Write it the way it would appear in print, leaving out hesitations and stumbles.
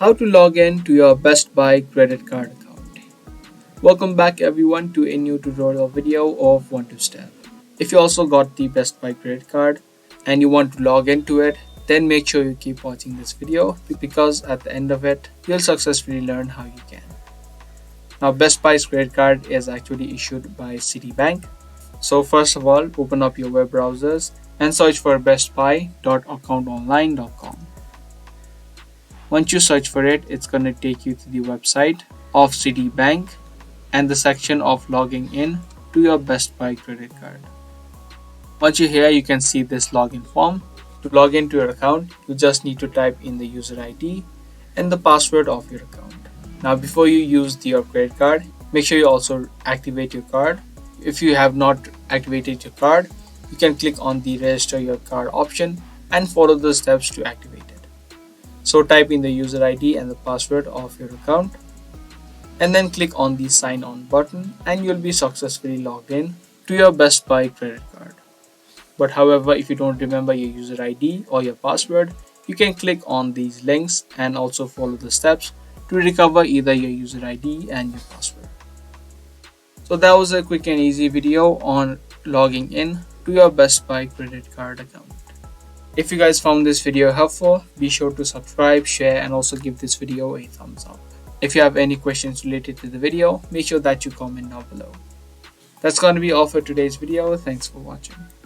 How to log in to your Best Buy credit card account. Welcome back everyone to a new tutorial video of 1 to Step. If you also got the Best Buy credit card and you want to log into it, then make sure you keep watching this video because at the end of it, you'll successfully learn how you can. Now Best Buy's credit card is actually issued by Citibank. So first of all, open up your web browsers and search for bestbuy.accountonline.com. Once you search for it, it's going to take you to the website of Citibank and the section of logging in to your Best Buy credit card. Once you're here, you can see this login form. To log into your account, you just need to type in the user ID and the password of your account. Now, before you use your credit card, make sure you also activate your card. If you have not activated your card, you can click on the register your card option and follow the steps to activate it. So type in the user ID and the password of your account and then click on the sign on button and you'll be successfully logged in to your Best Buy credit card. But however, if you don't remember your user ID or your password, you can click on these links and also follow the steps to recover either your user ID and your password. So that was a quick and easy video on logging in to your Best Buy credit card account. If you guys found this video helpful, be sure to subscribe, share, and also give this video a thumbs up. If you have any questions related to the video, make sure that you comment down below. That's going to be all for today's video. Thanks for watching.